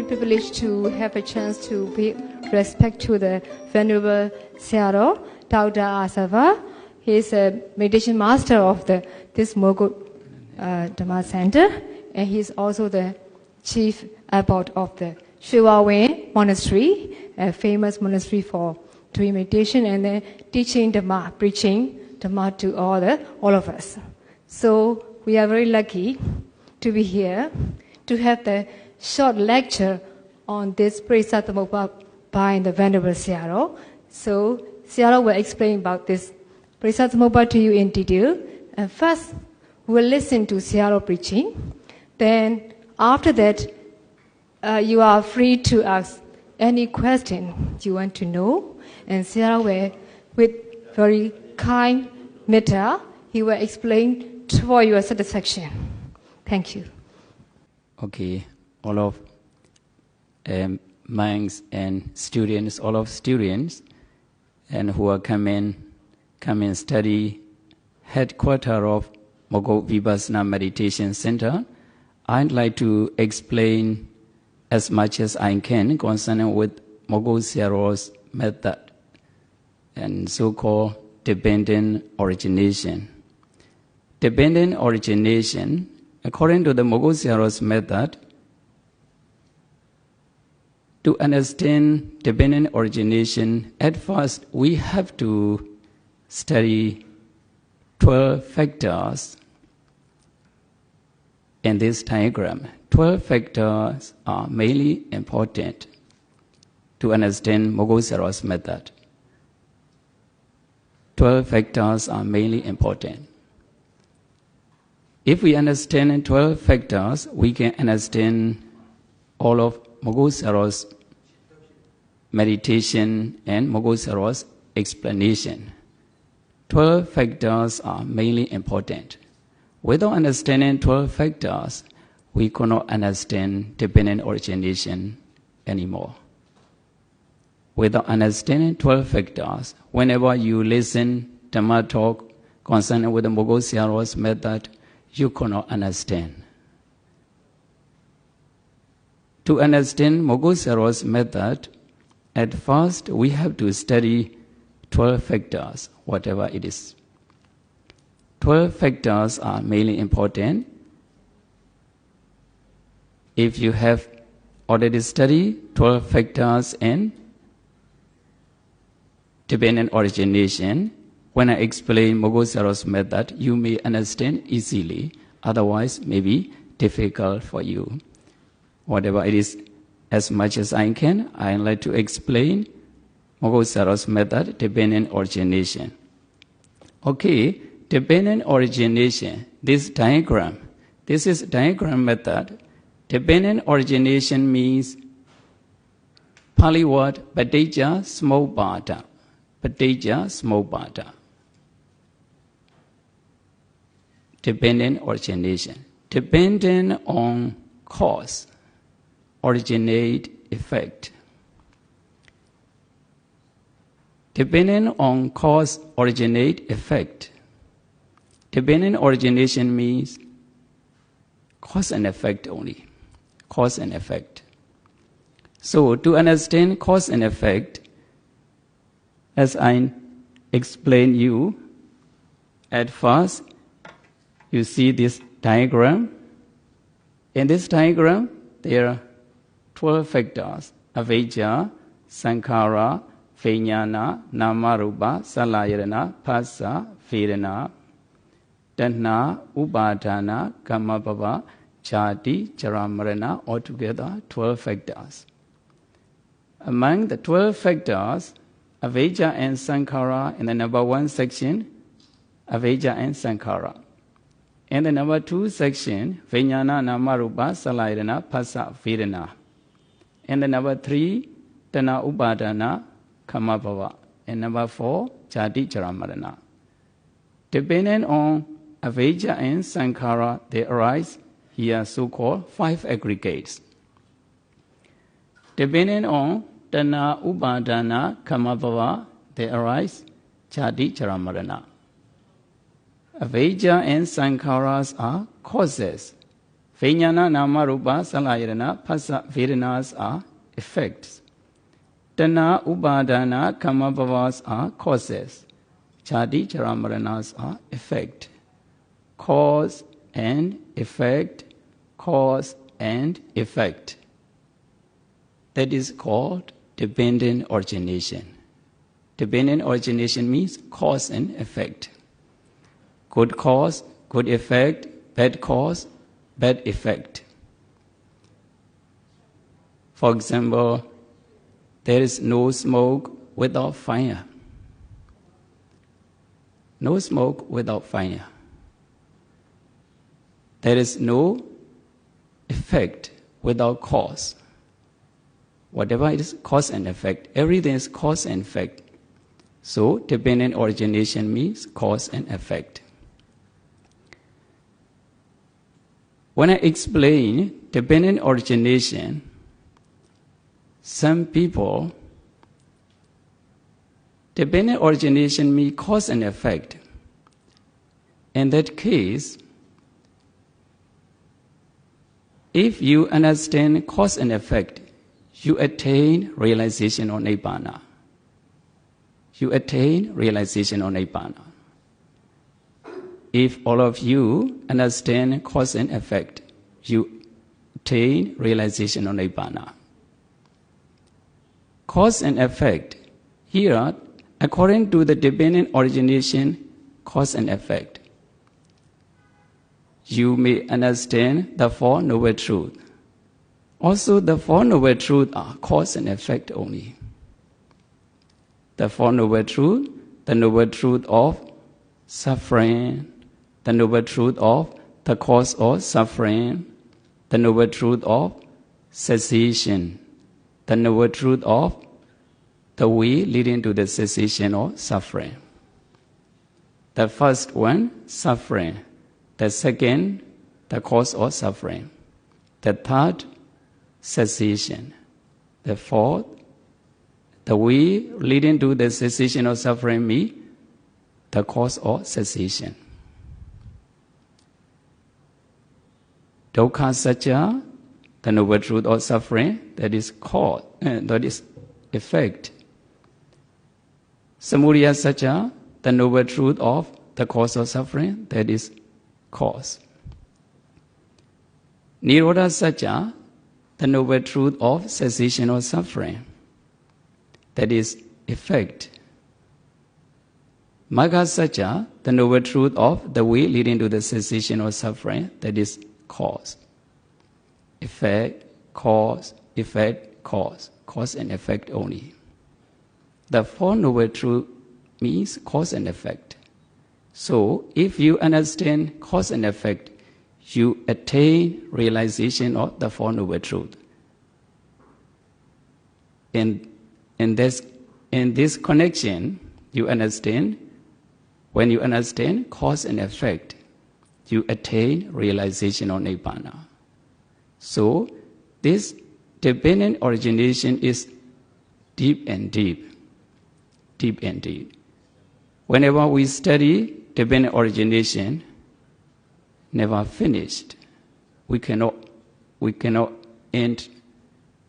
Privileged to have a chance to pay respect to the Venerable Saradaw, Dr. Ahsaba. He is a meditation master of this Mogul Dhamma Center, and he is also the chief abbot of the Shivawen Monastery, a famous monastery for doing meditation and then teaching Dhamma, preaching Dhamma to all of us. So we are very lucky to be here to have the short lecture on this Paticcasamupada by the Venerable Saradaw. So Saradaw will explain about this Paticcasamupada to you in detail. And first, we'll listen to Saradaw preaching. Then after that, you are free to ask any question you want to know. And Saradaw will, with very kind metta, he will explain for your satisfaction. Thank you. Okay. All of monks and students, all of students, and who are come and study headquarter of Mogul Vipassana Meditation Center. I'd like to explain as much as I can concerning with Mogul Saradaw's method and so-called dependent origination. Dependent origination, according to the Mogul Saradaw's method, to understand dependent origination, at first we have to study 12 factors in this diagram. 12 factors are mainly important to understand Mogul Saradaw's method. 12 factors are mainly important. If we understand 12 factors, we can understand all of Mogul Saradaw's meditation and Mogul Saradaw's explanation. 12 factors are mainly important. Without understanding 12 factors, we cannot understand dependent origination anymore. without understanding 12 factors. Whenever you listen Dhamma talk concerning with the Mogul Sayadaw's method, you cannot understand. To understand Mogul Sayadaw's method, at first we have to study 12 factors, whatever it is. 12 factors are mainly important. If you have already studied 12 factors and dependent origination, when I explain Mogul Sayadaw's method, you may understand easily. Otherwise, may be difficult for you. Whatever it is, as much as I can, I like to explain Mogul Sayadaw's method, dependent origination. Okay, dependent origination, this diagram, this is diagram method. Dependent origination means Pali word Paticcasamupada. Paticcasamupada. Dependent origination. Dependent on cause, originate effect. Dependent on cause, originate effect. Dependent origination means cause and effect only. Cause and effect. So to understand cause and effect, as I explain you, at first you see this diagram. In this diagram, there are 12 factors: avijja, sankhara, vijnana, namarupa, salayana, phassa, vedana, tanha, upadana, kamabhava, jati, jaramarana, altogether 12 factors. Among the 12 factors, avijja and sankhara in the number 1 section, avijja and sankhara. In the number 2 section, vijnana, namarupa, salayana, phassa, vedana. In the number 3, tanha, upadana, kamabhava. And number 4, jati, jaramarana. Depending on avijja and sankhara, they arise here so-called 5 aggregates. Depending on tanha, upadana, kamabhava, they arise jati, jaramarana. Avijja and sankharas are causes. Vijnana, namarupa, salayana, phassa, vedanas are effects. Tanha, upadana, kamabhavas are causes. Jati, jaramaranas are effect. Cause and effect, cause and effect. That is called dependent origination. Dependent origination means cause and effect. Good cause, good effect, bad cause, bad effect. For example, there is no smoke without fire. No smoke without fire. There is no effect without cause. Whatever it is, cause and effect. Everything is cause and effect. So, dependent origination means cause and effect. When I explain dependent origination, some people, dependent origination means cause and effect. In that case, if you understand cause and effect, you attain realization of Nibbana. You attain realization of Nibbana. If all of you understand cause and effect, you attain realization of Nibbana. Cause and effect, here, according to the dependent origination, cause and effect, you may understand the Four Noble Truths. Also, the Four Noble Truths are cause and effect only. The Four Noble Truths, the Noble Truth of suffering, the Noble Truth of the cause of suffering, the Noble Truth of cessation, the Noble Truth of the way leading to the cessation of suffering. The first one, suffering. The second, the cause of suffering. The third, cessation. The fourth, the way leading to the cessation of suffering means the cause of cessation. Dukkha Satya, the noble truth of suffering, that is cause, that is effect. Samudaya Satya, the noble truth of the cause of suffering, that is cause. Nirodha Satya, the noble truth of cessation of suffering, that is effect. Magga Satya, the noble truth of the way leading to the cessation of suffering, that is cause. Effect, cause, effect, cause. Cause and effect only. The Four Noble Truths means cause and effect. So, if you understand cause and effect, you attain realization of the Four Noble Truths. In this connection, you understand, when you understand cause and effect, you attain realization of Nibbana. So, this dependent origination is deep and deep. Deep and deep. Whenever we study dependent origination, never finished. We cannot end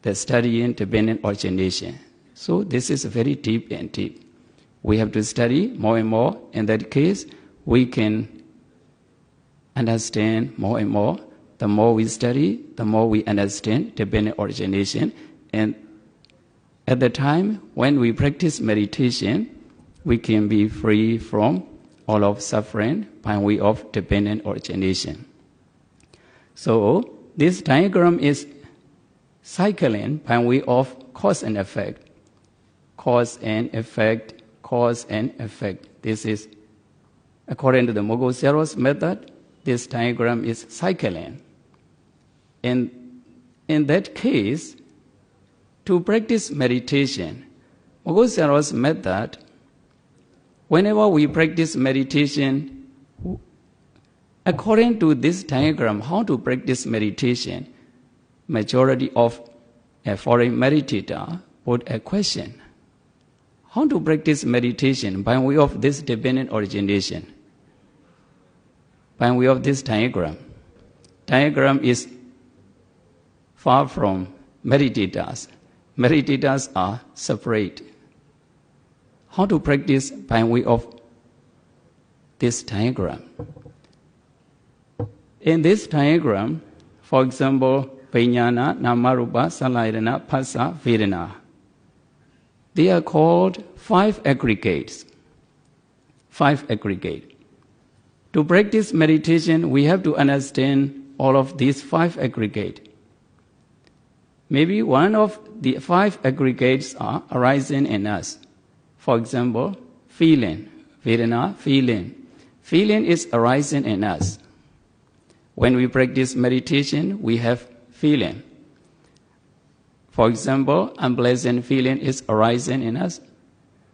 the study in dependent origination. So this is very deep and deep. We have to study more and more. In that case, we can understand more and more. The more we study, the more we understand dependent origination. And at the time when we practice meditation, we can be free from all of suffering by way of dependent origination. So this diagram is cycling by way of cause and effect. Cause and effect, cause and effect. This is, according to the Paticcasamupada method, this diagram is cycling. In that case, to practice meditation, Paticcasamupada method, whenever we practice meditation, according to this diagram, how to practice meditation, majority of a foreign meditator put a question. How to practice meditation by way of this dependent origination? By way of this diagram. Diagram is far from meditators. Meditators are separate. How to practice by way of this diagram? In this diagram, for example, Vijnana, Namarupa, Salayana, Phassa, Vedana. They are called 5 aggregates. 5 aggregates. To practice meditation, we have to understand all of these 5 aggregates. Maybe one of the 5 aggregates are arising in us. For example, feeling, Vedana, feeling. Feeling is arising in us. When we practice meditation, we have feeling. For example, unpleasant feeling is arising in us.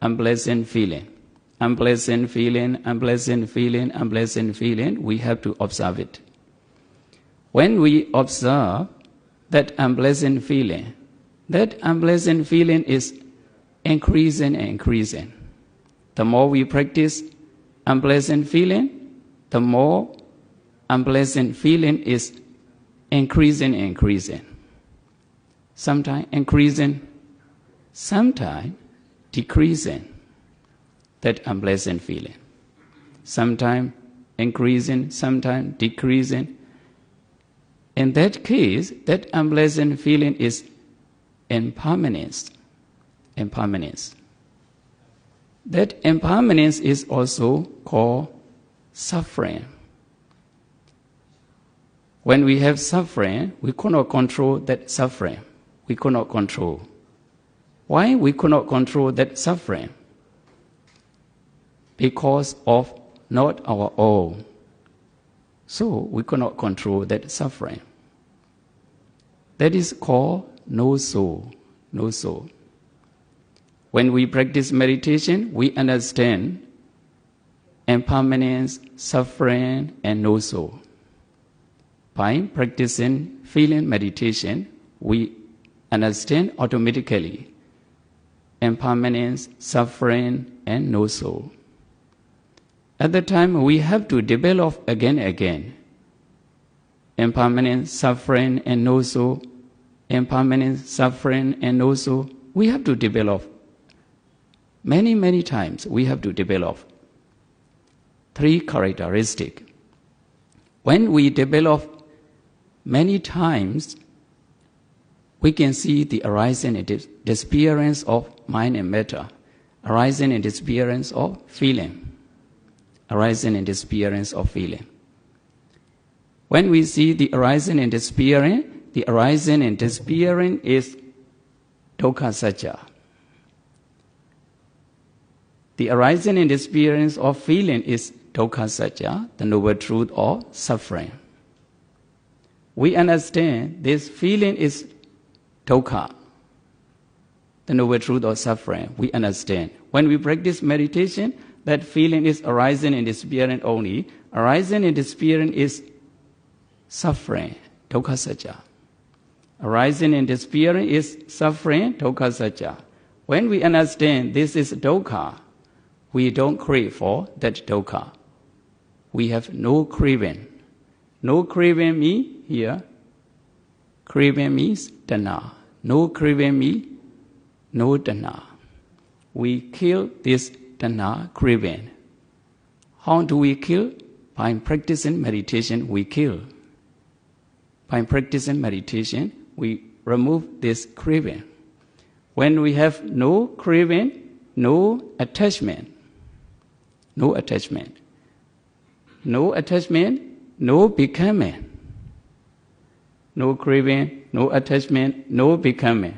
Unpleasant feeling. Unpleasant feeling, unpleasant feeling, unpleasant feeling, we have to observe it. When we observe that unpleasant feeling is increasing and increasing. The more we practice unpleasant feeling, the more unpleasant feeling is increasing and increasing. Sometimes increasing, sometimes decreasing, that unpleasant feeling. Sometimes increasing, sometimes decreasing. In that case, that unpleasant feeling is impermanence. Impermanence. That impermanence is also called suffering. When we have suffering, we cannot control that suffering. We cannot control. Why we cannot control that suffering? Because of not our own. So we cannot control that suffering. That is called no soul. No soul. When we practice meditation, we understand impermanence, suffering, and no soul. By practicing feeling meditation, we understand automatically impermanence, suffering, and no soul. At the time, we have to develop again and again. Impermanence, suffering, and no soul. Impermanence, suffering, and no soul. We have to develop. Many times we have to develop 3 characteristics. When we develop many times, we can see the arising and disappearance of mind and matter, arising and disappearance of feeling, arising and disappearance of feeling. When we see the arising and disappearing is dukkha satya. The arising and disappearance of feeling is dukkha satya, the noble truth of suffering. We understand this feeling is dukkha, the noble truth of suffering. We understand. When we practice meditation, that feeling is arising and disappearing only. Arising and disappearing is suffering, dukkha satya. Arising and disappearing is suffering, dukkha satya. When we understand this is dukkha, we don't crave for that dukkha. We have no craving. No craving means here, craving means tanha. No craving means no tanha. We kill this tanha craving. How do we kill? By practicing meditation, we kill. By practicing meditation, we remove this craving. When we have no craving, no attachment, no attachment, no attachment, no becoming, no craving, no attachment, no becoming.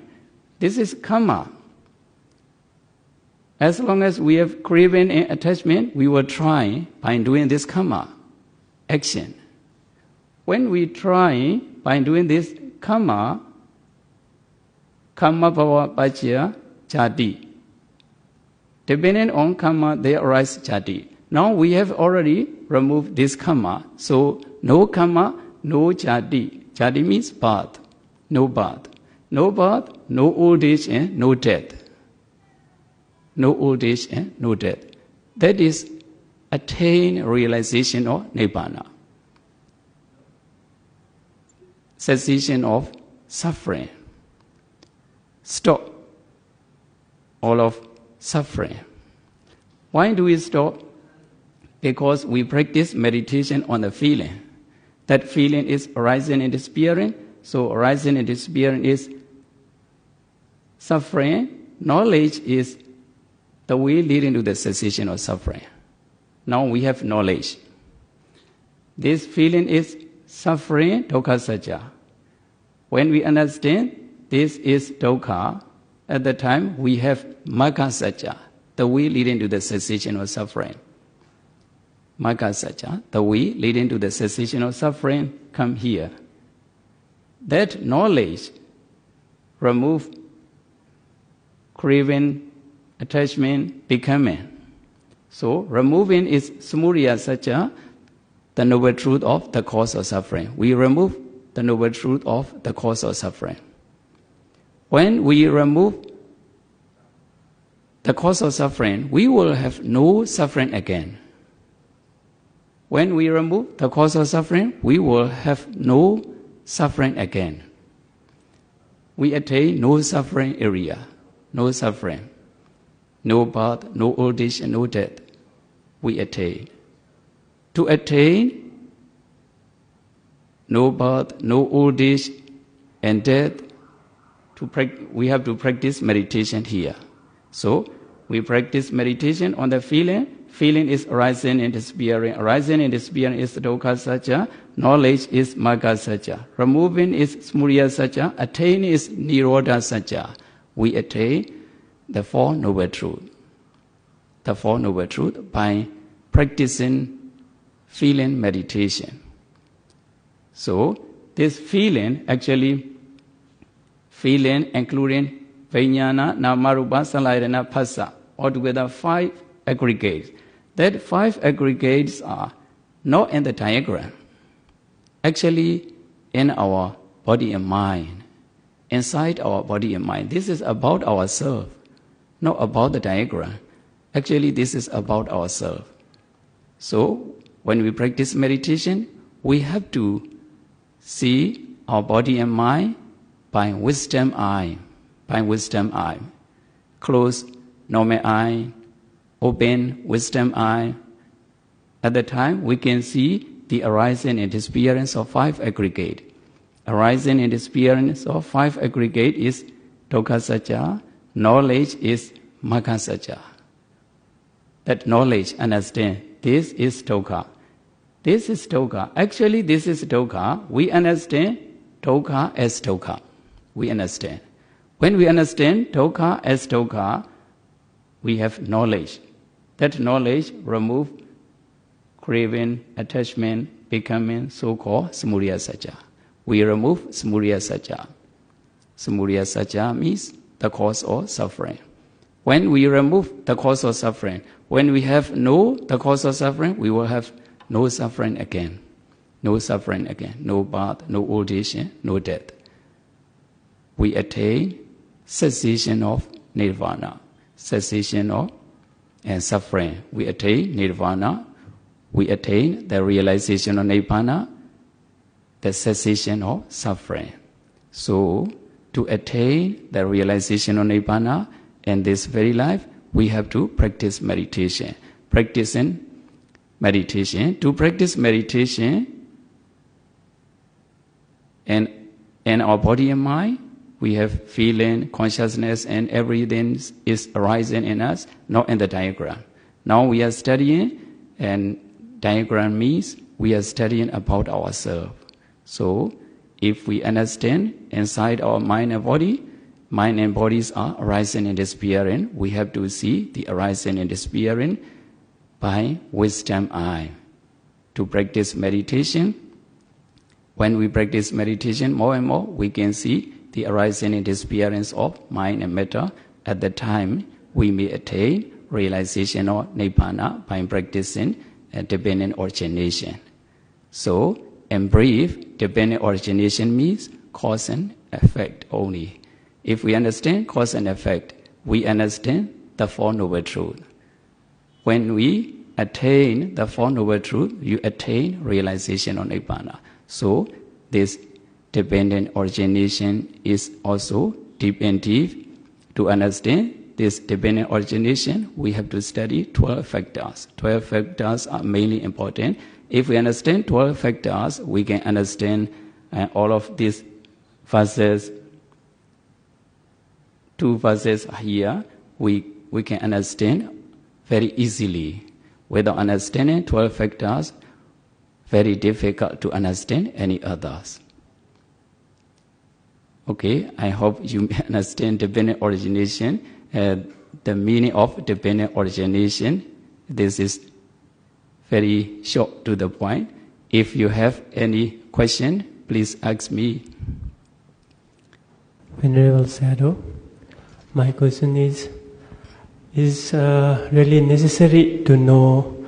This is karma. As long as we have craving and attachment, we will try by doing this karma action. When we try by doing this karma bhava pacaya jati. Depending on karma, there arise jati. Now we have already removed this karma. So no karma, no jati. Jati means birth. No birth. No birth, no old age and no death. No old age and no death. That is attain realization of nibbana. Cessation of suffering. Stop all of suffering. Why do we stop? Because we practice meditation on the feeling. That feeling is arising and disappearing. So arising and disappearing is suffering. Knowledge is the way leading to the cessation of suffering. Now we have knowledge. This feeling is suffering, dukkha satya. When we understand this is dukkha, at the time we have magga satya, the way leading to the cessation of suffering. Magga satya, the way leading to the cessation of suffering, come here. That knowledge remove craving, attachment, becoming. So removing is samudaya satya, the noble truth of the cause of suffering. We remove the noble truth of the cause of suffering. When we remove the cause of suffering, we will have no suffering again. When we remove the cause of suffering, we will have no suffering again. We attain no suffering area, no suffering, no birth, no old age, and no death. We attain. To attain no birth, no old age, and death, we have to practice meditation here. So we practice meditation on the feeling. Feeling is arising and disappearing. Arising and disappearing is dukkha satya. Knowledge is magga satya. Removing is samudaya satya. Attaining is nirodha satya. We attain the Four Noble Truths. The Four Noble Truths by practicing feeling meditation. So this feeling, actually, feeling including vijnana, namarupa, salayana, phassa, altogether 5 aggregates. That 5 aggregates are not in the diagram. Actually, in our body and mind, inside our body and mind. This is about ourselves. not about the diagram. Actually, this is about ourselves. So, when we practice meditation, we have to see our body and mind by wisdom eye. By wisdom eye. Close normal eye, open wisdom eye. At the time, we can see the arising and disappearance of 5 aggregate. Arising and disappearance of 5 aggregate is dukkha satya. Knowledge is magga satya. That knowledge, understand, this is dukkha. This is dukkha. Actually, this is dukkha. We understand dukkha as dukkha. We understand. When we understand dukkha as dukkha, we have knowledge. That knowledge remove craving, attachment, becoming, so-called samudaya satya. We remove samudaya satya. Samudaya satya means the cause of suffering. When we remove the cause of suffering, when we have the cause of suffering, we will have no suffering again. No suffering again. No birth, no old age, no death. We attain cessation of nirvana. Cessation of suffering. We attain nirvana. We attain the realization of nibbana, the cessation of suffering. So, to attain the realization of nibbana in this very life, we have to practice meditation. Practicing meditation. To practice meditation and our body and mind, we have feeling, consciousness, and everything is arising in us, not in the diagram. Now we are studying, and diagram means we are studying about ourselves. So, if we understand inside our mind and bodies are arising and disappearing, we have to see the arising and disappearing by wisdom eye. To practice meditation, when we practice meditation more and more, we can see the arising and disappearance of mind and matter. At the time, we may attain realization of nibbana by practicing dependent origination. So, in brief, dependent origination means cause and effect only. If we understand cause and effect, we understand the Four Noble Truths. When we attain the Four Noble Truths, you attain realization of nibbana. So, this dependent origination is also deep and deep. To understand this dependent origination, we have to study 12 factors. 12 factors are mainly important. If we understand 12 factors, we can understand all of these verses. 2 verses here, we can understand very easily. Without understanding 12 factors, very difficult to understand any others. Okay, I hope you understand dependent origination. The meaning of dependent origination, this is very short to the point. If you have any question, please ask me. Venerable Saradaw, my question is really necessary to know,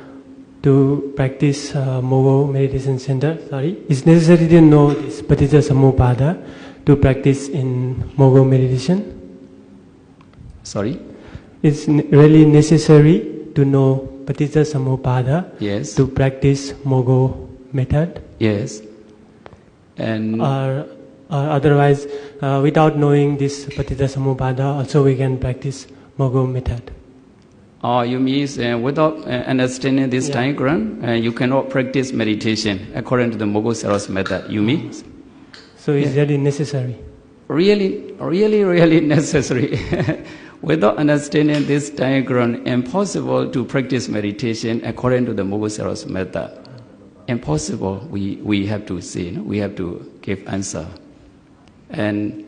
to practice Mogo Meditation Center? It's necessary to know this Paticcasamupada to practice in Mogo meditation? Sorry? It's really necessary to know Paticcasamupada, yes, to practice Mogo method? Yes. And otherwise, without knowing this Paticcasamupada, also we can practice Mogo method. Oh, you mean without understanding this diagram, you cannot practice meditation according to the Mogo Saros method, you mean? So it's really necessary? Really necessary. Without understanding this diagram, impossible to practice meditation according to the Mogo Saros method. Impossible, we have to say, we have to give answer. And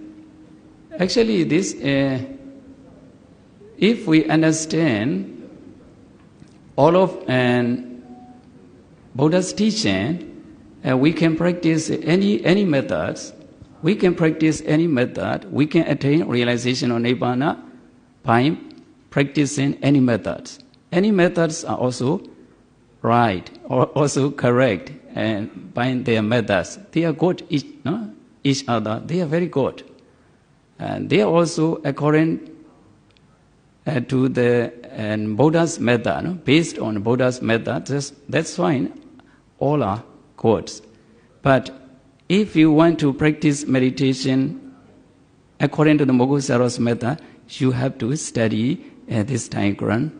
actually this, if we understand all of Buddha's teaching, we can practice any methods. We can practice any method. We can attain realization of nibbana by practicing any methods. Any methods are also right or also correct, and by their methods, they are good each other. They are very good, and they are also according to the Buddha's method, no? Based on Buddha's method, that's fine. All are good. But if you want to practice meditation according to the Mogul-Saro's method, you have to study this diagram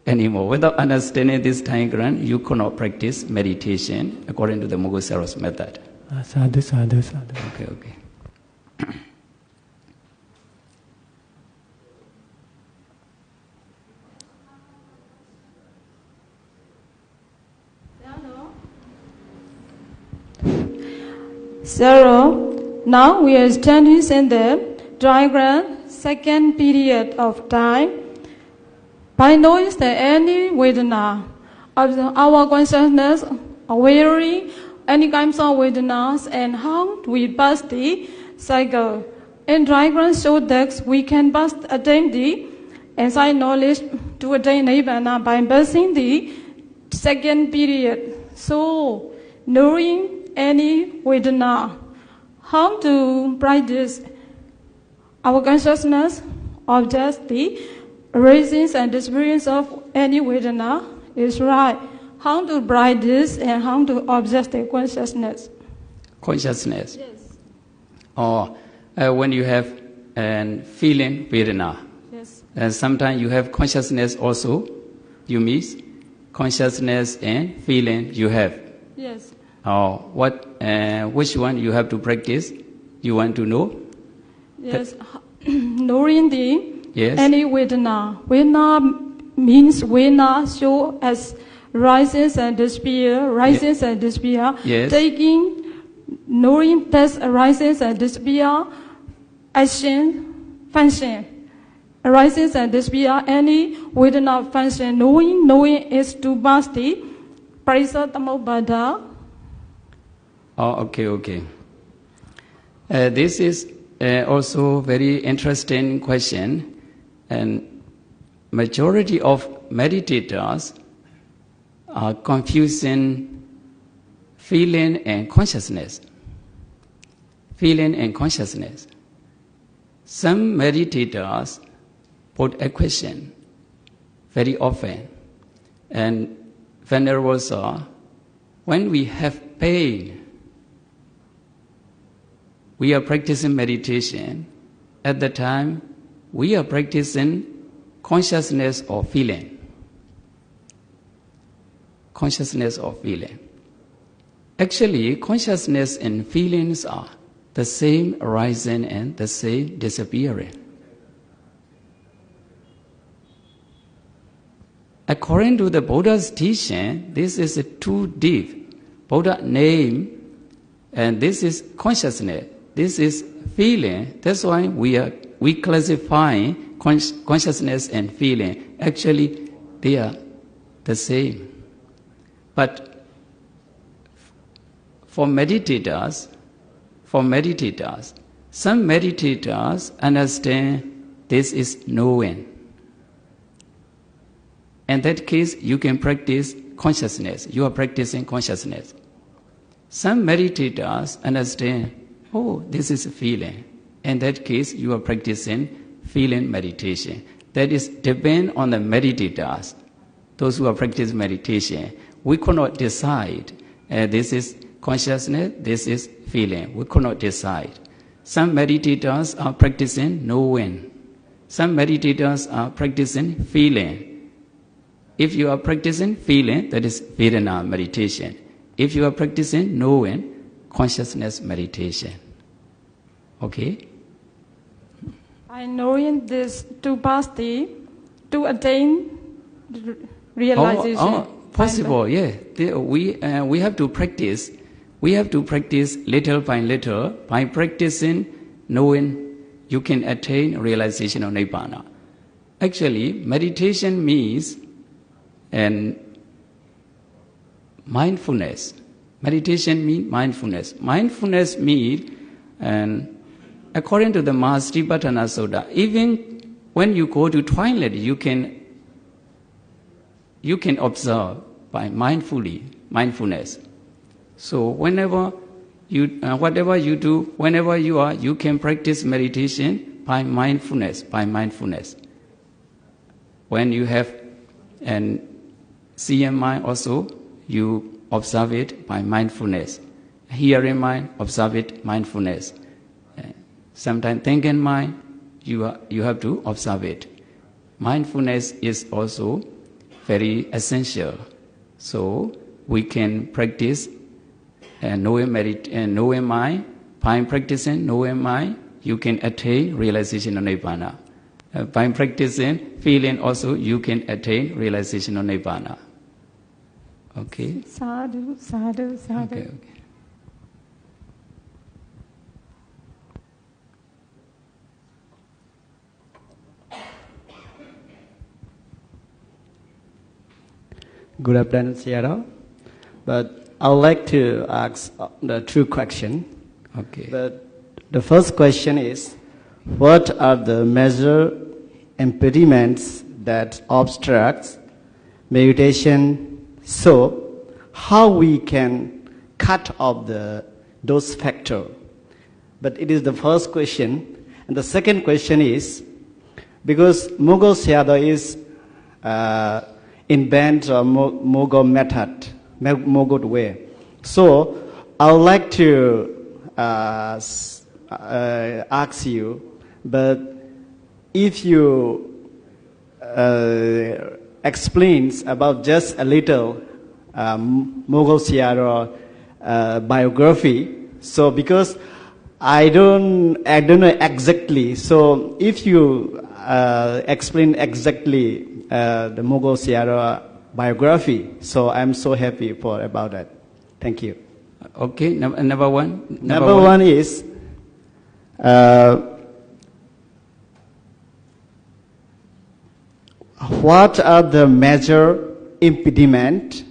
anymore. Without understanding this diagram, you cannot practice meditation according to the Mogul-Saro's method. Sadhu, sadhu, sadhu. Okay. So, now we are standing in the diagram, second period of time. By knowing that any Vedana of our consciousness, awareing any kinds of Vedanas, and how we pass the cycle. In diagram show that we can pass attain the insight knowledge to attain Nibbana by passing the second period. So, knowing any Vedana, how to practice our consciousness of just the arisings and experience of any Vedana is right. How to practice and how to observe the consciousness. Consciousness? Yes. Or when you have feeling Vedana. Yes. And sometimes you have consciousness also. You miss consciousness and feeling you have. Yes. Which one you have to practice? You want to know? Yes. Knowing the yes. any Vedana. Vedana means Vedana show as rises and disappear, rises and disappear. Yes. Taking, knowing that arises and disappear, action, function. Arises and disappear, any Vedana function. Knowing is to pass the Paticcasamupada. Okay. This is also very interesting question, and majority of meditators are confusing feeling and consciousness. Feeling and consciousness. Some meditators put a question very often, and Venerable Sir, when we have pain, we are practicing meditation. At the time, we are practicing consciousness or feeling. Consciousness or feeling. Actually, consciousness and feelings are the same arising and the same disappearing. According to the Buddha's teaching, this is too deep. Buddha name, and this is consciousness. This is feeling. That's why we classify consciousness and feeling. Actually, they are the same. But for meditators, some meditators understand this is knowing. In that case, you can practice consciousness. You are practicing consciousness. Some meditators understand, this is a feeling. In that case, you are practicing feeling meditation. That is depend on the meditators, those who are practicing meditation. We cannot decide this is consciousness, this is feeling. We cannot decide. Some meditators are practicing knowing. Some meditators are practicing feeling. If you are practicing feeling, that is Vedana meditation. If you are practicing knowing, consciousness meditation. Okay? By knowing this to to attain realization. Possible, yeah. We have to practice. We have to practice little by little. By practicing knowing, you can attain realization of Nibbana. Actually, meditation means mindfulness. Meditation means mindfulness. Mindfulness means, according to the Mahasatipatthana Sutta, even when you go to toilet, you can observe by mindfulness. So whenever you, whatever you do, whenever you are, you can practice meditation by mindfulness, by mindfulness. When you have an seeing mind also, you observe it by mindfulness. Hearing mind, observe it mindfulness. Sometimes thinking mind, you have to observe it. Mindfulness is also very essential. So we can practice knowing mind. By practicing knowing mind, you can attain realization of Nibbana. By practicing feeling also, you can attain realization of Nibbana. Okay? Sadhu, sadhu, sadhu. Okay. Good afternoon, Saradaw. But I would like to ask the two questions. Okay. But the first question is, what are the major impediments that obstructs meditation? So, how we can cut off those factors? But it is the first question. And the second question is, because Mogul Sayadaw is invent a Mogul method, Mogul way. So, I would like to ask you, but if you explains about just a little Mogul Sayadaw biography, so because I don't know exactly, so if you explain exactly the Mogul Sayadaw biography, so I'm so happy about that. Thank you. Okay, number one. Number one is what are the major impediment?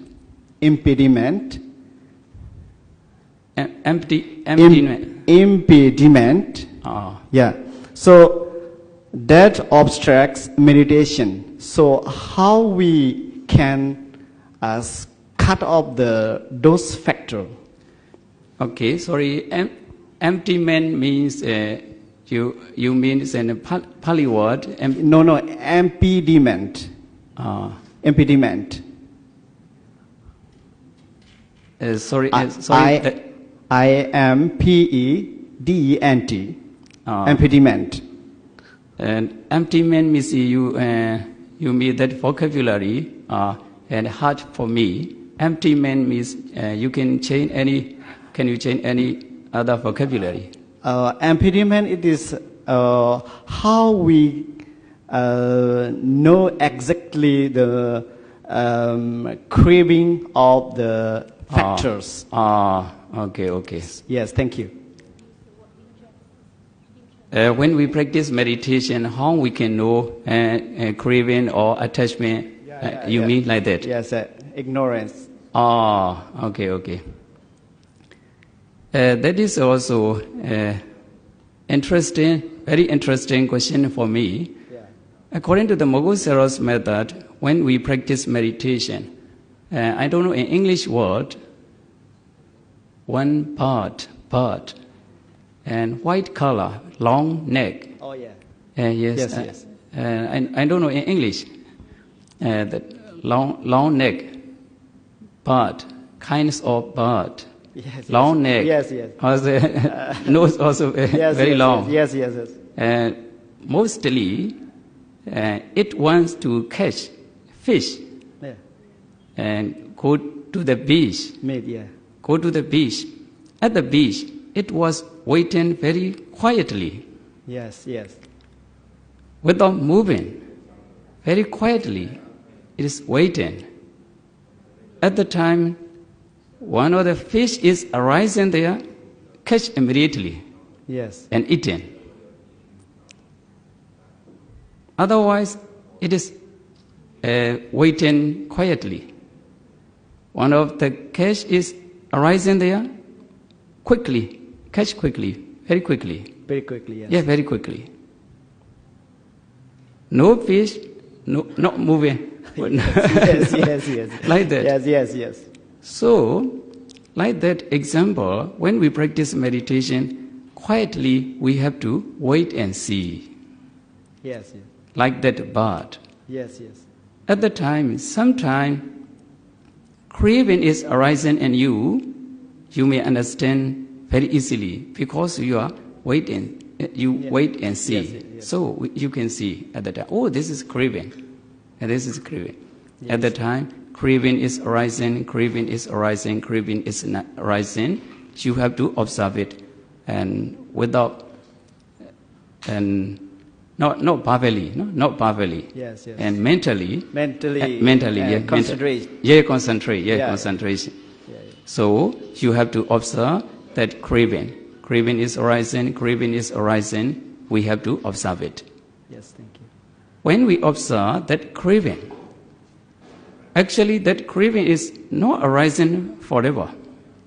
Impediment. Yeah. So that obstructs meditation. So how we can cut off those factors? Okay, sorry. Empty-ment means you mean it's a Pali word. No, impediment. Impediment. Sorry. IMPEDENT. Impediment. And empty-ment means you mean that vocabulary and hard for me. Empty-ment means you can change any. Can you change any other vocabulary? Impediment, it is how we know exactly the craving of the factors. Okay. Yes, thank you. When we practice meditation, how we can know craving or attachment? You mean like that? Yes, ignorance. Okay. That is also interesting, very interesting question for me. Yeah. According to the Mogul Sayadaw's method, when we practice meditation, I don't know in English word, one part, and white color, long neck. Oh yeah. Yes. Yes. I don't know in English, that long neck, part, kinds of part. Yes, long neck. Yes. Also, nose also very long. Yes. Mostly, it wants to catch fish and go to the beach. Go to the beach. At the beach, it was waiting very quietly. Yes. Without moving, very quietly, it is waiting. At the time, one of the fish is arising there, catch immediately. Yes. And eaten. Otherwise, it is waiting quietly. One of the catch is arising there, quickly, catch quickly, very quickly. Very quickly, yes. Yeah, very quickly. No fish, not moving. yes. Like that. Yes. So, like that example, when we practice meditation, quietly we have to wait and see. Yes, yes. Like that bird. Yes, yes. At the time, sometime craving is arising in you, you may understand very easily because you are waiting. You wait and see. Yes, yes. So you can see at the time, oh, this is craving. And this is craving. Yes. At the time, craving is arising, craving is arising, craving is not arising. You have to observe it and without, and not verbally, no? Not verbally. Yes, yes. And mentally. Mentally. Concentrate. Concentration. Yeah. So you have to observe that craving. Craving is arising, craving is arising. We have to observe it. Yes, thank you. When we observe that craving, actually that craving is not arising forever.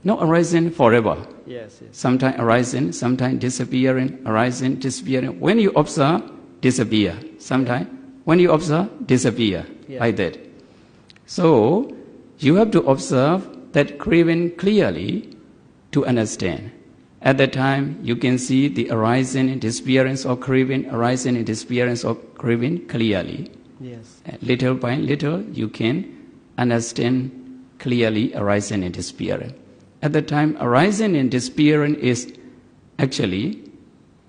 Not arising forever. Yes, yes. Sometimes arising, sometimes disappearing, arising, disappearing. When you observe, disappear. Sometimes when you observe, disappear. Yeah. Like that. So you have to observe that craving clearly to understand. At that time, you can see the arising and disappearance of craving, arising and disappearance of craving clearly. Yes. And little by little, you can understand clearly arising and disappearing. At the time, arising and disappearing is actually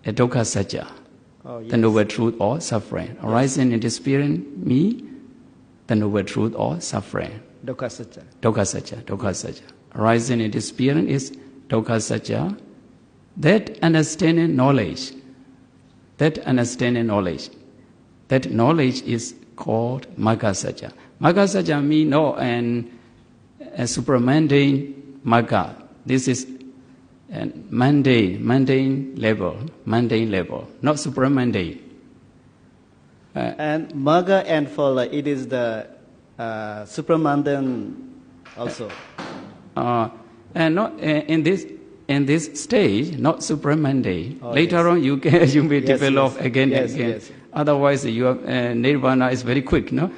a dukkha satya, the noble truth or suffering. Arising and disappearing means the noble truth or suffering. Dukkha satya. Dukkha satya. Arising and disappearing is dukkha satya. That understanding knowledge is called magga satya. Magga satya means no a supramundane magga. This is mundane level, not supramundane. And magga and phala, it is the supramundane also. And not in this stage, not supramundane. Later on, you may develop again and again. Yes. Otherwise, your nirvana is very quick, no?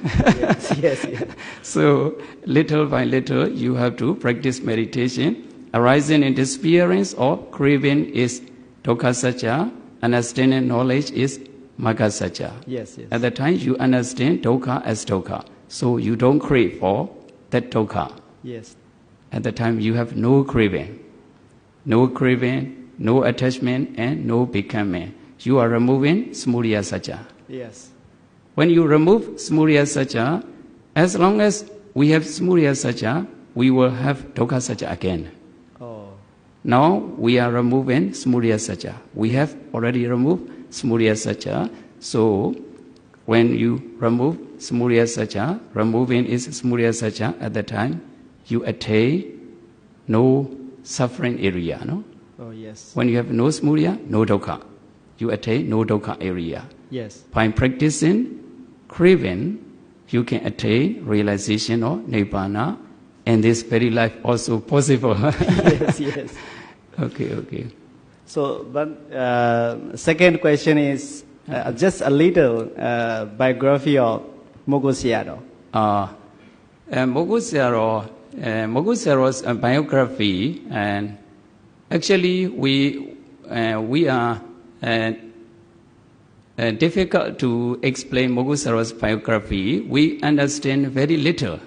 Yes. So, little by little, you have to practice meditation. Arising and disappearance of craving is dukkha satya. Understanding knowledge is magga satya. Yes. At the time, you understand dukkha as dukkha. So, you don't crave for that dukkha. Yes. At the time, you have no craving. No craving, no attachment, and no becoming. You are removing smudaya satya. Yes. When you remove smudaya satya, as long as we have smudaya satya, we will have dukkha satya again. Oh. Now we are removing smudaya satya. We have already removed smudaya satya. So when you remove smudaya satya, removing is smudaya satya at the time, you attain no suffering area, no? Oh, yes. When you have no smudaya, no dukkha. You attain no dukkha area. Yes. By practicing craving, you can attain realization of nibbana, and this very life also possible. Yes. Okay. So, but second question is just a little biography of Mogo Sayadaw. Mogo Sayadaw's biography, and actually we are difficult to explain Mogo Sayadaw's biography. We understand very little.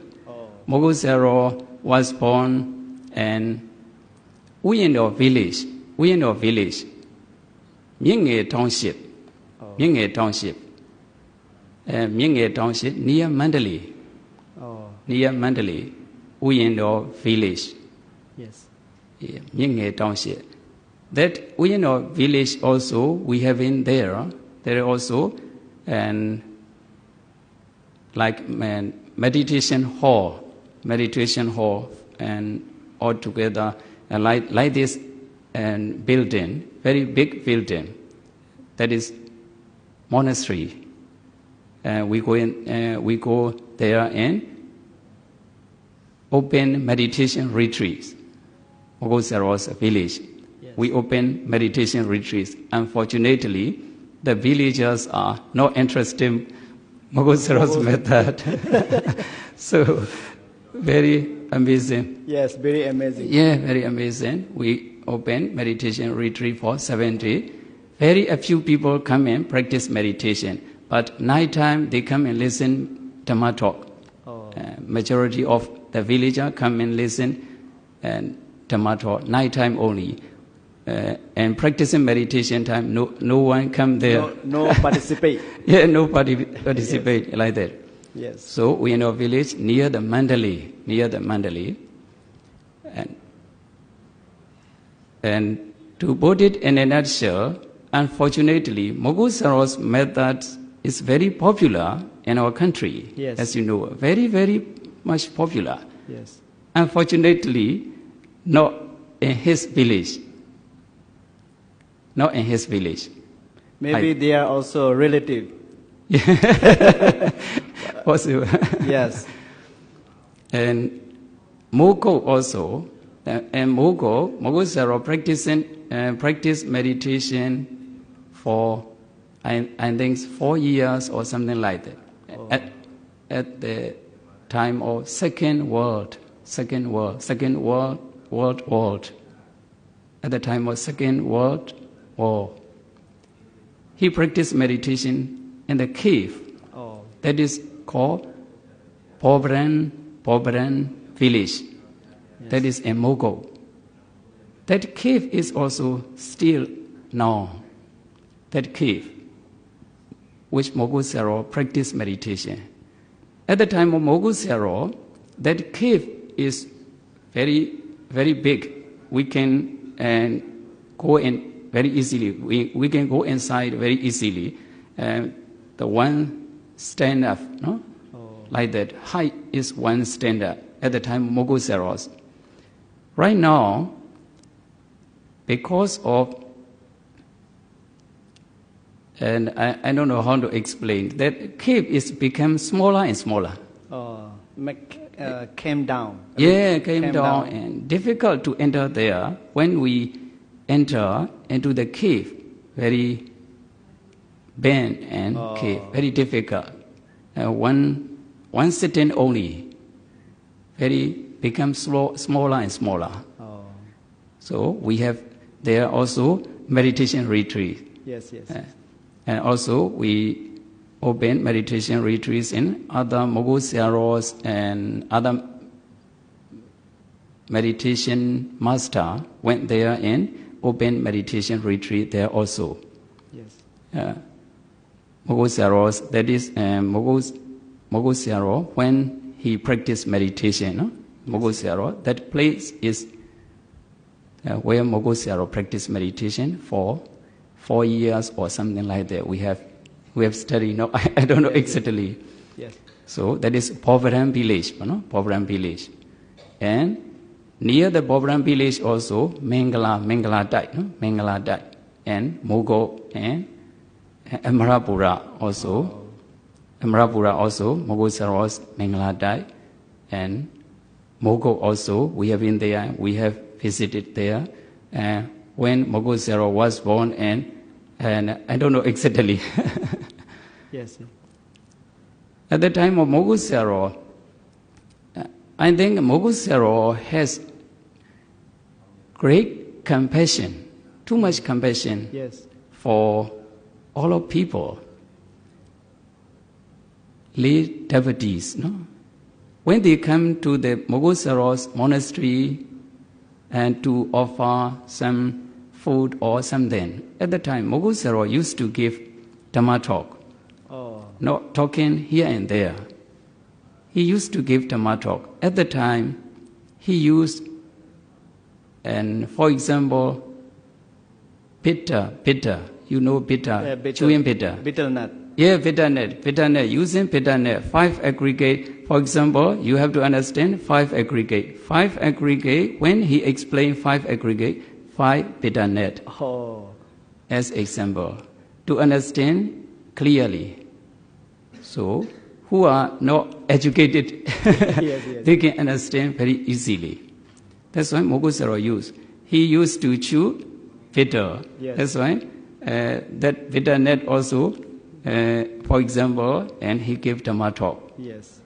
Mogo Sayadaw was born in Uyendo village, Myingge Township, near Mandalay. Near Mandalay, Uyendo village. Yes. Myingge Township. That Uyendo village also, we have in there also and like meditation hall, and all together like this and building, very big building. That is monastery. We go there and open meditation retreats. Mogo Sayadaw's village. Yes. We open meditation retreats. Unfortunately, the villagers are not interested in Mogo Sayadaw's method. So, very amazing. Yes, very amazing. Yeah, very amazing. We open meditation retreat for 7 days. Very a few people come and practice meditation, but night time they come and listen Dhamma talk. Majority of the villager come and listen and Dhamma talk. Night time only. And practicing meditation time, no one come there. No participate. Yeah, nobody participate like that. Yes. So we in our village near the Mandali, and to put it in a nutshell, unfortunately, Mogu Saro's method is very popular in our country. Yes. As you know, very, very much popular. Yes. Unfortunately, not in his village. Not in his village. Maybe they are also relative. Possible. Yes. And Mogo also, and Mogo Saro practice meditation for I think 4 years or something like that. At the time of Second World. At the time of Second World War, he practiced meditation in the cave. That is called Pobran village. Yes. That is in Mogo. That cave is also still now. That cave, which Mogo Saro practiced meditation. At the time of Mogo Saro, that cave is very, very big. We can go in very easily. We can go inside very easily. The one stand up, no? Like that. Height is one stand up at the time of Mogo Saros. Right now, because of, and I don't know how to explain, that cave is become smaller and smaller. Came down. Yeah, came down and difficult to enter there. When we enter into the cave, very bend and cave, very difficult. One sitting only, very become smaller and smaller. So we have there also meditation retreat. Yes. And also we open meditation retreats in other Mogo Saros and other meditation master went there in open meditation retreat there also. Yes. Mogo Saros, that is Mogo Saro, when he practiced meditation, no? Mogo Saro, that place is where Mogo Saro practiced meditation for 4 years or something like that. We have studied, no, I don't know exactly. Yes. So that is Pobran village, no? Pobran village. And near the Pobran village also, Mangala Dai, no? Mangala Dai, and Mogo and Amarapura also. Amarapura also, Mogo Saros, Mangala Dai, and Mogo also, we have been there, we have visited there. When Mogo Saro was born, and I don't know exactly. Yes. At the time of Mogo Saro, I think Mogo Saro has great compassion, too much compassion. Yes. For all of people, lay devotees, no? When they come to the Mogo Saro's monastery and to offer some food or something, at the time Mogo Saro used to give Dhamma talk, not talking here and there. He used to give Dhamma talk. At the time, he used, and for example, pitta, you know pitta, chewing pitta. Bitter nut. Yeah, bitter nut, using bitter nut, 5 aggregate. For example, you have to understand 5 aggregate. 5 aggregate, when he explained 5 aggregate, 5 bitter nut. As example, to understand clearly. So, who are not educated, yes. They can understand very easily. That's why Mogo Saro used. He used to chew bitter. Yes. That's why that bitter nut also, for example, and he gave Dhamma talk. Yes.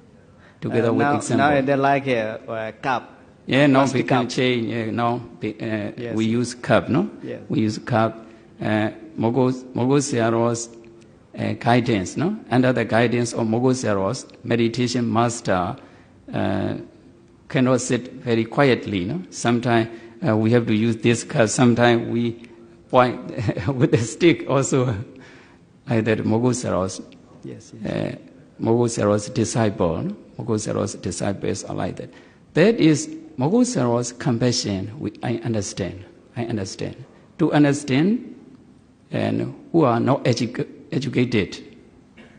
Together with example. Now they like a cup. Yeah, now Plastic become cup. change. Yeah, now Yes. we use cup, no? Yes. We use cup. Mogo Searo's guidance, no? Under the guidance of Mogo Searo's meditation master, cannot sit very quietly, no? Sometimes we have to use this cup. Sometimes we point with a stick also, like that. Mogo Searo's. Yes. Mogo Searo's disciple, no? Mogo Searo's disciples are like that. That is Mogo Searo's compassion. I understand. To understand, and who are not educated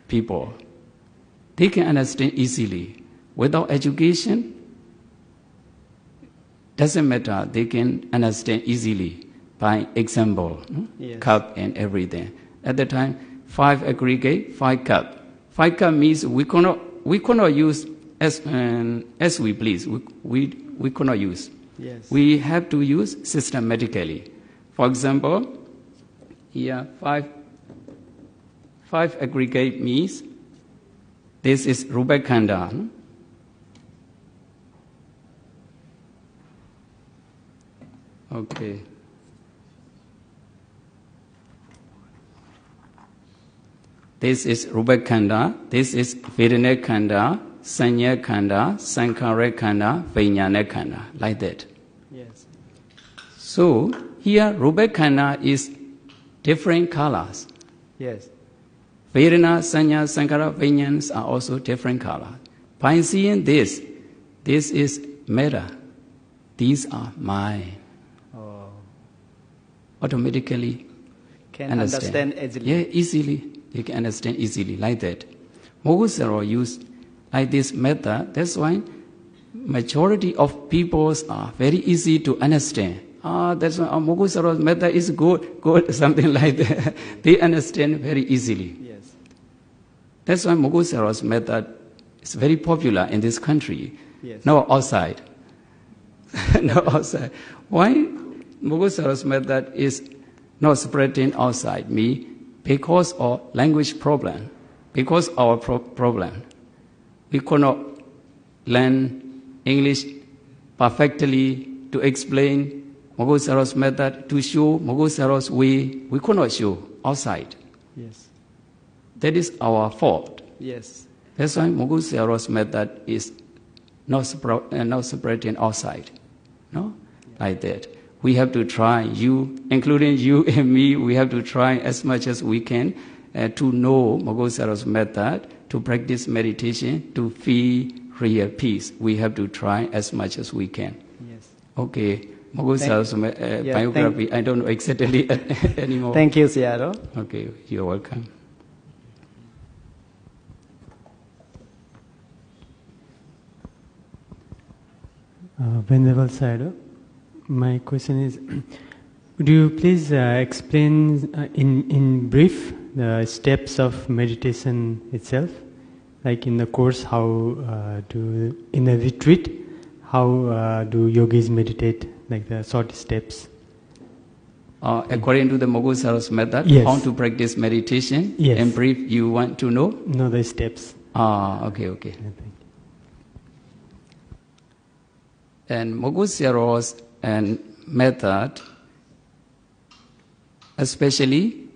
people, they can understand easily. Without education, doesn't matter. They can understand easily by example, no? Yes. Cup and everything. At the time, 5 aggregate, 5 cup. 5 cup means we cannot use as we please. We cannot use. Yes. We have to use systematically. For example, here 5 aggregate means this is Rubekanda. No? Okay. This is Rubekanda, this is Vedana Khanda, Sanya Khanda, Sankhara Khanda, Vijnana Khanda, like that. Yes. So here Rubekanda is different colors. Yes. Vedana, Sanya, Sankhara, Vijnanas are also different colors. By seeing this is matter. These are mine. Oh. Automatically Can understand easily. Yeah, easily. You can understand easily, like that. Mogo Searo used like this method. That's why majority of peoples are very easy to understand. That's why Mogo Searo's method is good, something like that. They understand very easily. Yes. That's why Mogo Searo's method is very popular in this country. Yes. No outside. No outside. Why Mogo Searo's method is not spreading outside me? Because of language problem. Because our problem. We cannot learn English perfectly to explain Mogo Searo's method, to show Mogo Searo's way. We cannot show outside. Yes. That is our fault. Yes. That's why Mogo Searo's method is not spreading outside. No? Like that. We have to try, you, including you and me, we have to try as much as we can to know Mogo Searo's method, to practice meditation, to feel real peace. We have to try as much as we can. Yes. Okay. Mogo Searo's biography, I don't know exactly anymore. Thank you, Searo. Okay, you're welcome. Venerable Saradaw, my question is, would you please explain in brief the steps of meditation itself? Like in the course, in a retreat, how do yogis meditate, like the short steps? According to the Mogo Searo's method, yes. How to practice meditation? Yes. In brief, you want to know? No, the steps. Okay. And Mogo Searo's method, especially,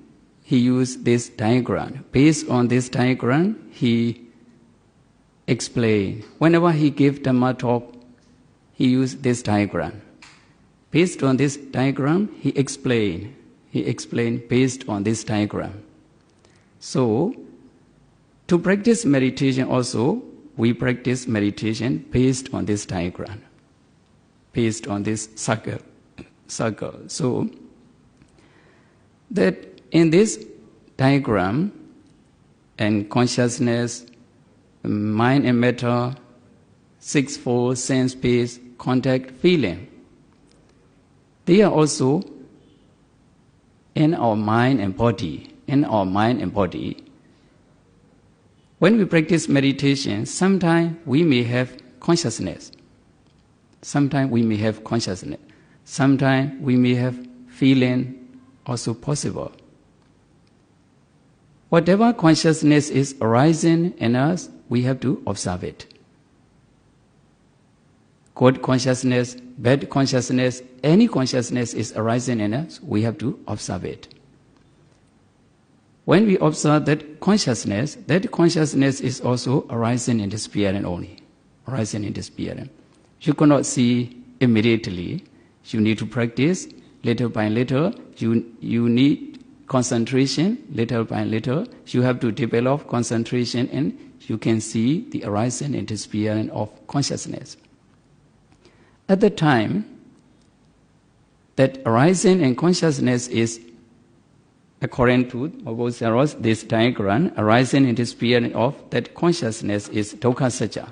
he used this diagram. Based on this diagram, he explained. Whenever he gave Dhamma talk, he used this diagram. Based on this diagram, he explained. He explained based on this diagram. So, to practice meditation also, we practice meditation based on this diagram. Based on this circle. So, that in this diagram, and consciousness, mind and matter, sixfold, sense, space, contact, feeling, they are also in our mind and body. When we practice meditation, sometimes we may have consciousness. Sometimes we may have feeling, also possible. Whatever consciousness is arising in us, we have to observe it. good consciousness, bad consciousness, any consciousness is arising in us, we have to observe it. When we observe that consciousness is also arising in the spirit only. Arising in the spirit. You cannot see immediately. You need to practice little by little. You need concentration little by little. You have to develop concentration and you can see the arising in the spirit of consciousness. At the time, that arising in consciousness is, according to Paticcasamupada, this diagram, arising in the spirit of that consciousness is Paticcasamupada.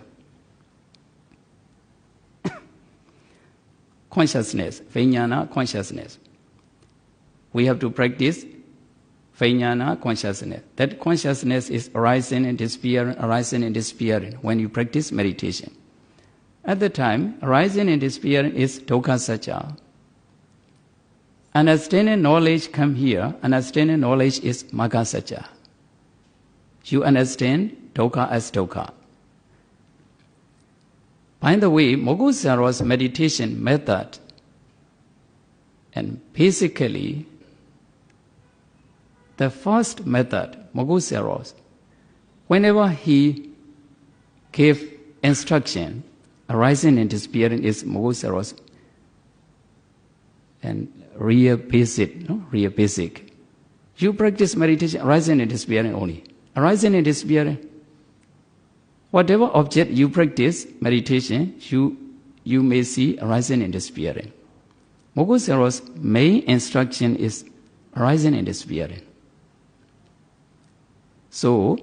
Consciousness, Vijnana consciousness. We have to practice Vijnana consciousness. That consciousness is arising in the spirit when you practice meditation. At the time, arising in the spirit is Paticcasamupada. Understanding knowledge come here. Understanding knowledge is Maggasamupada. You understand dukkha as dukkha. By the way, Paticcasamuppada's meditation method, and basically, the first method, Paticcasamuppada's, whenever he gave instruction, arising in the spirit is Paticcasamuppada's and real basic. You practice meditation arising in the spirit only. Arising in the spirit. Whatever object you practice meditation, you may see arising in the spirit. Paticcasamuppada's main instruction is arising in the spirit. So,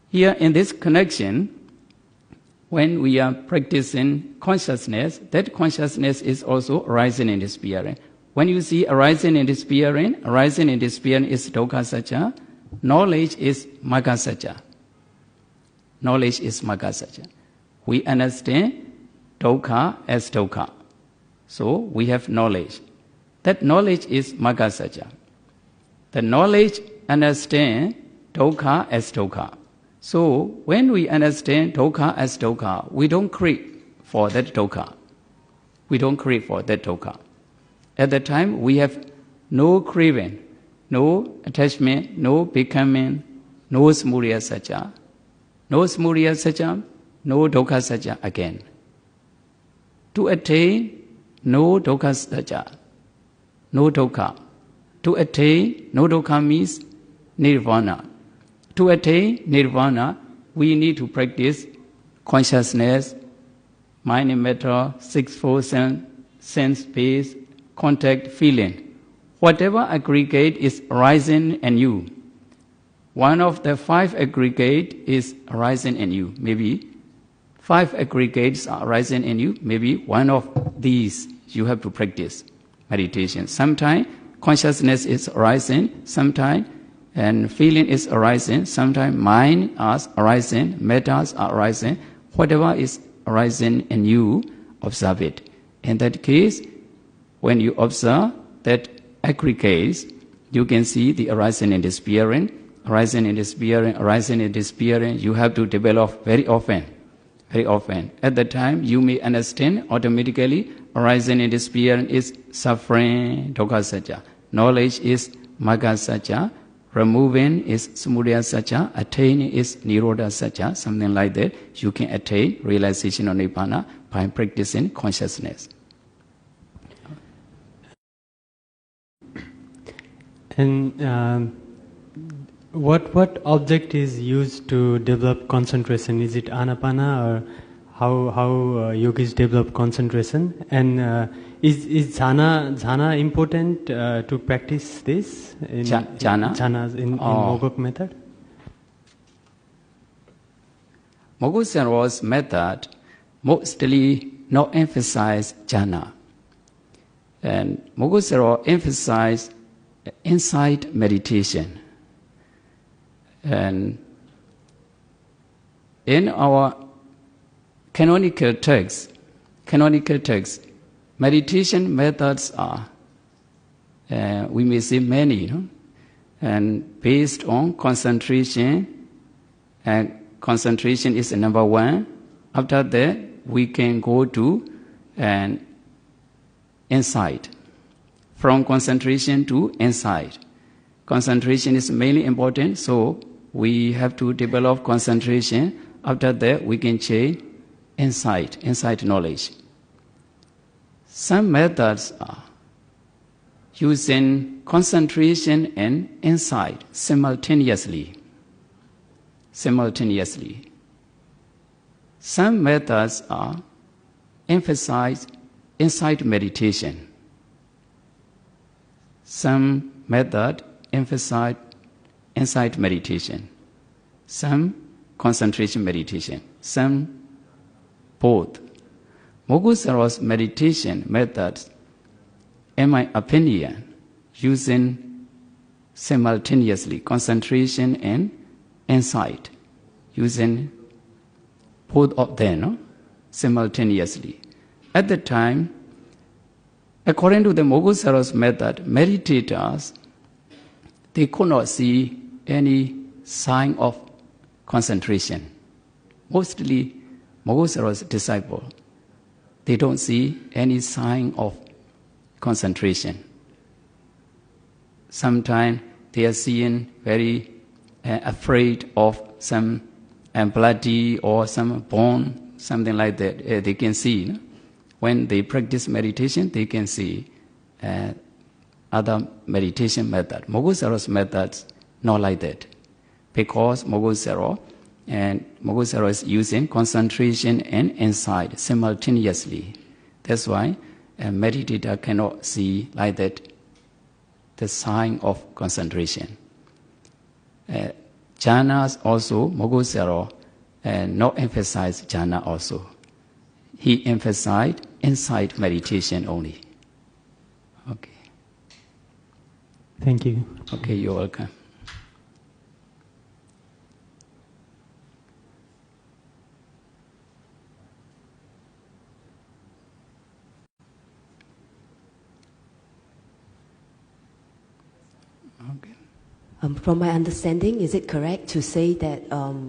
here in this connection, when we are practicing consciousness, that consciousness is also arising in the spirit. When you see arising in the spirit is Paticcasamupada, knowledge is Maggasamupada. Knowledge is Maggasamupada. We understand dukkha as dukkha. So we have knowledge. That knowledge is Maggasamupada. The knowledge understand dukkha as dukkha. So when we understand dukkha as dukkha, we don't crave for that dukkha. We don't crave for that dukkha. At the time, we have no craving, no attachment, no becoming, no smurya satya. No smurya satya, no dukkha satya again. To attain no dukkha satya, no dukkha. To attain no dukkha means nirvana. To attain nirvana, we need to practice consciousness, mind and matter, sixfold sense base, contact, feeling. Whatever aggregate is arising in you, one of the 5 aggregate is arising in you. Maybe 5 aggregates are arising in you. Maybe one of these you have to practice meditation. Sometimes consciousness is arising, sometimes and feeling is arising, sometimes mind is arising, matters are arising. Whatever is arising in you, observe it. In that case, when you observe that aggregates, you can see the arising in the spirit, arising in the spirit, arising in the spirit. You have to develop very often. At the time, you may understand automatically arising in the spirit is suffering, dukkha satya. Knowledge is magga satya. Removing is samudaya satya. Attaining is nirodha satya. Something like that. You can attain realization of nibbana by practicing consciousness. And what object is used to develop concentration? Is it anapana, or how yogis develop concentration? And is jhana important to practice this? Jhanas in Mogok method? Paticcasamuppada's method mostly not emphasize jhana. And Paticcasamupada emphasized insight meditation. And in our canonical texts, meditation methods are, we may say many, and based on concentration, and concentration is number one. After that, we can go to an insight. From concentration to insight. Concentration is mainly important, so we have to develop concentration. After that, we can change insight knowledge. Some methods are using concentration and insight simultaneously. Some methods are emphasize insight meditation. Some method emphasize insight meditation. Some concentration meditation. Some both. Mogusaro's meditation methods, in my opinion, using simultaneously concentration and insight, using both of them simultaneously. At the time, according to the Mogusaro's method, meditators, they could not see any sign of concentration. Mostly Mogusaro's disciples, they don't see any sign of concentration. Sometimes they are seeing very afraid of some bloody or some bone, something like that. They can see. When they practice meditation, they can see other meditation method. Mogusaro's methods not like that, because Mogusaro is using concentration and insight simultaneously. That's why a meditator cannot see like that the sign of concentration. Jhanas also, Mogusaro not emphasize jhana also. He emphasized insight meditation only. Okay. Thank you. Okay, you're welcome. Okay. From my understanding, is it correct to say that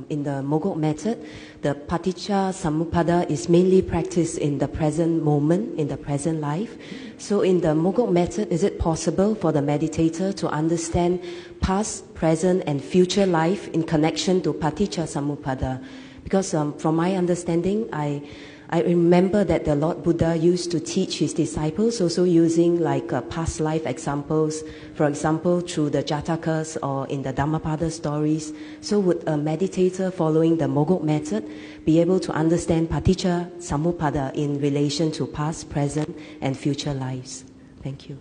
in the Mogok method, the Paticcasamupada is mainly practiced in the present moment, in the present life? So in the Mogok method, is it possible for the meditator to understand past, present, and future life in connection to Paticcasamupada? Because from my understanding, I remember that the Lord Buddha used to teach his disciples also using like past life examples, for example, through the Jatakas or in the Dhammapada stories. So would a meditator following the Mogok method be able to understand Paticcasamupada in relation to past, present, and future lives? Thank you.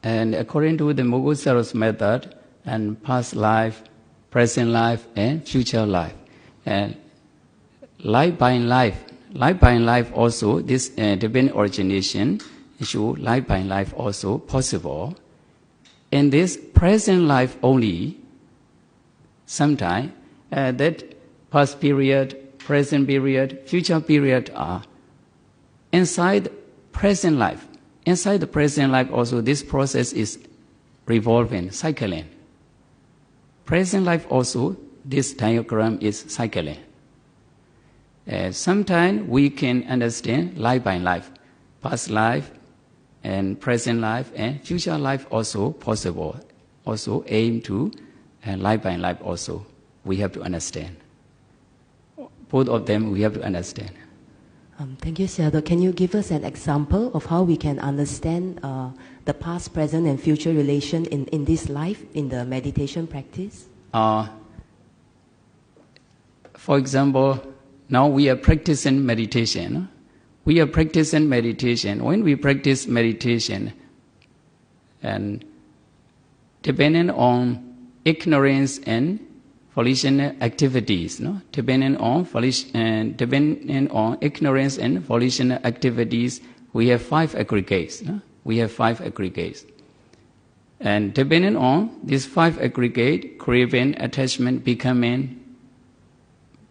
And according to the Mogusaro's method, and past life, present life, and future life, and life by life also, this divine origination issue, life by life also possible. In this present life only, sometime that past period, present period, future period are inside present life. Inside the present life also, this process is revolving, cycling. Present life also, this diagram is cycling. Sometimes we can understand life by life, past life and present life and future life also possible. Also aim to life by life also we have to understand. Both of them we have to understand. Thank you, Saradaw. Can you give us an example of how we can understand the past, present, and future relation in this life, in the meditation practice? For example, now we are practicing meditation. We are practicing meditation. When we practice meditation, and depending on ignorance and volitional activities, depending on ignorance and volitional activities, we have 5 aggregates. We have 5 aggregates. And depending on these 5 aggregates, craving, attachment, becoming,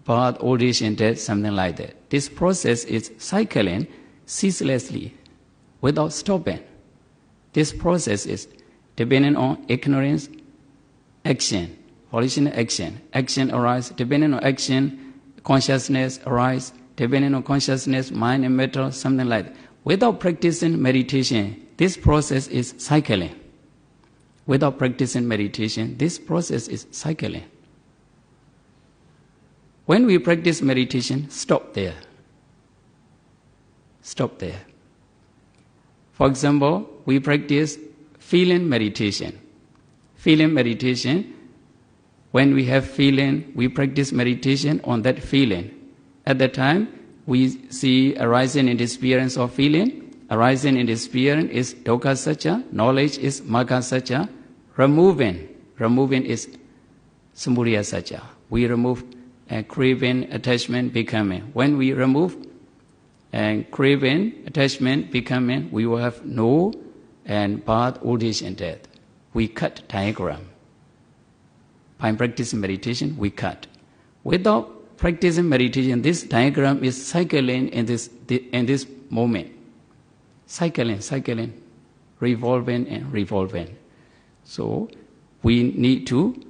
birth, old age, and death, something like that. This process is cycling ceaselessly, without stopping. This process is depending on ignorance, action, volitional action. Action arises, depending on action, consciousness arises, depending on consciousness, mind and matter, something like that. Without practicing meditation, this process is cycling. Without practicing meditation, this process is cycling. When we practice meditation, stop there. Stop there. For example, we practice feeling meditation. Feeling meditation, when we have feeling, we practice meditation on that feeling. At that time, we see arising in the experience of feeling. Arising in the experience is dukkha satya, knowledge is magga satya. Removing is samudaya satya. We remove craving, attachment, becoming. When we remove craving, attachment, becoming, we will have no and birth, old age and death. We cut diagram. By practicing meditation, we cut. Without practicing meditation, this diagram is cycling in this moment. Cycling, revolving and revolving. So we need to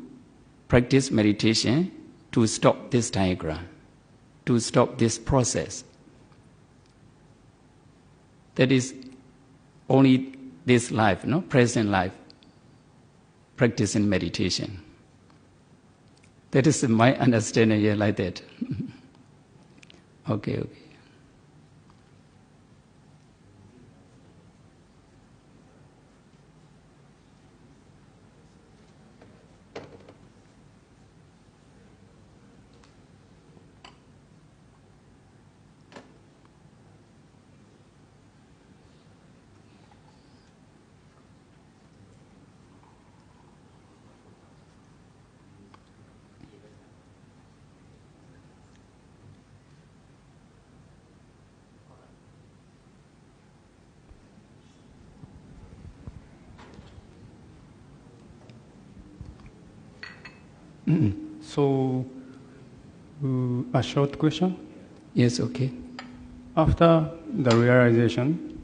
practice meditation to stop this diagram, to stop this process. That is only this life, present life, practicing meditation. That is my understanding here, like that. Okay. So, a short question? Yes, okay. After the realization,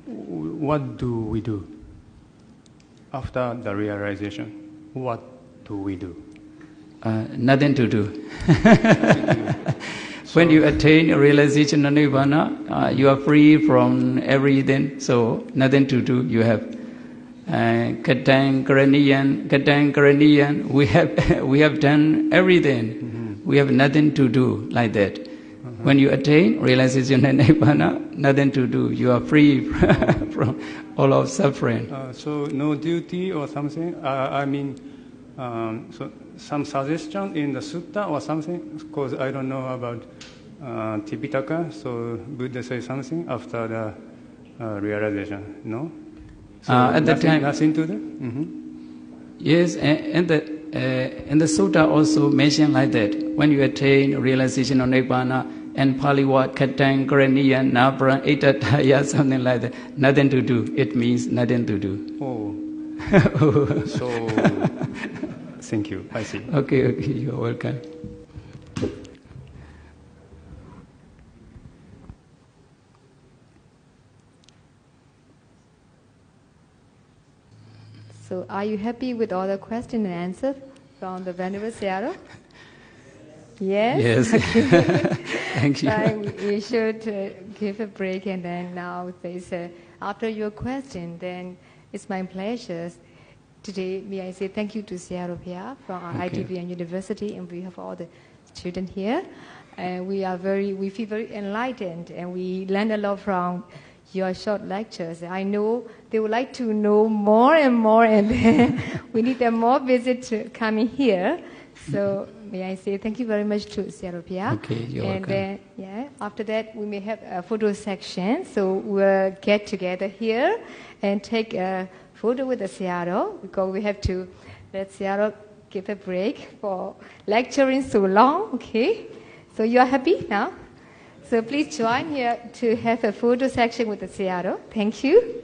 what do we do? After the realization, what do we do? Nothing to do. When you attain realization of Nibbana, you are free from everything, so nothing to do. You have Katang Karaniyan, we have done everything. Mm-hmm. We have nothing to do, like that. Mm-hmm. When you attain realization and Nibbana, nothing to do. You are free from all of suffering. So no duty or something? So some suggestion in the sutta or something? Because I don't know about Tipitaka, so Buddha say something after the realization, no? So at that time, nothing to do. Mm-hmm. Yes, and the sutta also mentioned like that. When you attain realization of Nibbana, and Pali word Katang Karaniya Nabra Itataya, something like that. Nothing to do. It means nothing to do. Oh. So thank you. I see. Okay, you're welcome. So, are you happy with all the questions and answers from the Venerable Sayadaw? Yes? Yes. Thank you. We should give a break, and then now after your question, then it's my pleasure. Today, may I say thank you to Sayadaw from our ITBN University, and we have all the students here. And we feel very enlightened, and we learn a lot from your short lectures. I know they would like to know more and more, and then we need more visits coming here. So may I say thank you very much to Sayadaw. Okay, you're and welcome. Then, after that we may have a photo section. So we'll get together here and take a photo with the Sayadaw, because we have to let Sayadaw give a break for lecturing so long. Okay, so you are happy now? So please join here to have a photo section with the Sayadaw. Thank you.